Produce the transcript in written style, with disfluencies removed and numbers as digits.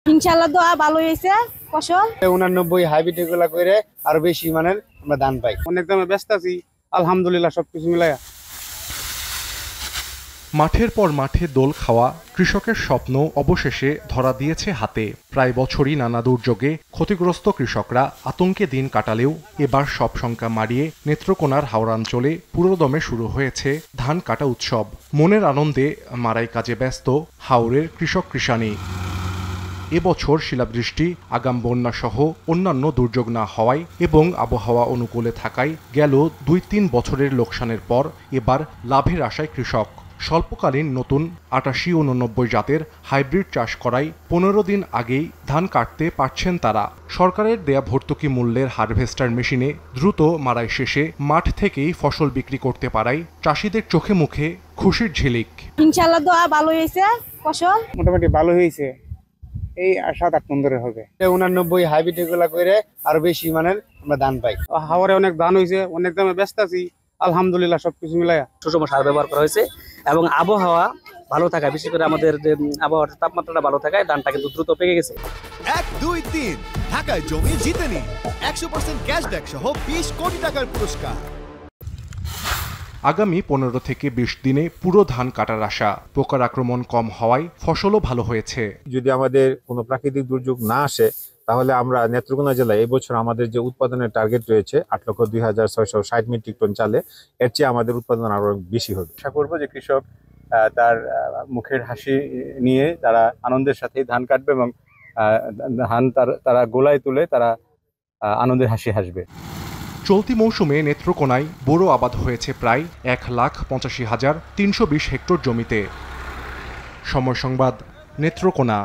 ইনশাআল্লাহ দোয়া ভালো হয়েছে ফসল 89 হাইব্রিড এগুলা করে আরো বেশি মানের আমরা ধান পাই। অনেক দামে ব্যস্ত আছি, আলহামদুলিল্লাহ সবকিছু মিলাইয়া। মাঠের পর মাঠে দোল খাওয়া কৃষকের স্বপ্ন অবশেষে ধরা দিয়েছে হাতে। প্রায় বছরই নানা দুর্যোগে ক্ষতিগ্রস্ত কৃষকরা আতঙ্কে দিন কাটালেও এবার সব শঙ্কা মারিয়ে নেত্রকোনার হাওড়াঞ্চলে পুরোদমে শুরু হয়েছে ধান কাটা উৎসব। মনের আনন্দে মারাই কাজে ব্যস্ত হাওরের কৃষক কৃষানি। এবছর শিলাবৃষ্টি, আগাম বন্যা সহ অন্যান্য দুর্যোগ না হওয়ায় এবং আবহাওয়া অনুকূলে থাকায় গেল ২-৩ বছরের লোকসানের পর এবার লাভের আশায় কৃষক। স্বল্পকালীন নতুন ৮৮-৮৯ জাতের হাইব্রিড চাষ করায় ১৫ দিন আগেই ধান কাটতে পারছেন তারা। সরকারের দেয়া ভর্তুকি মূল্যের হারভেস্টার মেশিনে দ্রুত মাড়াই শেষে মাঠ থেকেই ফসল বিক্রি করতে পারায় চাষিদের চোখে মুখে খুশির ঝিলিক। ইনশাআল্লাহ দোয়া ভালো হয়েছে ফসল মোটামুটি ভালো হয়েছে, এই ৭-৮ মণ ধরে হবে। 89 হাইব্রিড এগুলা করে আরো বেশি মানের আমরা ধান পাই। হাওরে অনেক ধান হয়েছে, অনেক দামে ব্যস্ত আছি, আলহামদুলিল্লাহ সবকিছু মিলাইয়া। সুষম সার ব্যবহার করা হয়েছে এবং আবহাওয়া ভালো থাকায়, বিশেষ করে আমাদের যে আবহাওয়ার তাপমাত্রাটা ভালো থাকায় ধানটা কিন্তু দ্রুত পেকে গেছে। ১, ২, ৩ ঢাকায় জমি জিতে নিন ১০০% ক্যাশব্যাক সহ ২০ কোটি টাকার পুরস্কার। আগামী ১৫ থেকে ২০ দিনে পুরো ধান কাটার আশা। পোকার আক্রমণ কম হওয়ায় ফসলও ভালো হয়েছে। যদি আমাদের কোনো প্রাকৃতিক দুর্যোগ না আসে তাহলে আমরা নেত্রকোনা জেলায় এবছর আমাদের যে উৎপাদনের টার্গেট রয়েছে ৮,২,৬৬০ মেট্রিক টন চালে, এর চেয়ে আমাদের উৎপাদন আরো বেশি হবে। আশা করবো যে কৃষক তার মুখের হাসি নিয়ে তারা আনন্দের সাথে ধান কাটবে এবং ধান তারা গোলায় তুলে তারা আনন্দের হাসি হাসবে। চলতি মৌসুমে নেত্রকোনায় বোরো আবাদ হয়েছে প্রায় ১,৮৫,৩২০ হেক্টর জমিতে। সময় সংবাদ, নেত্রকোনা।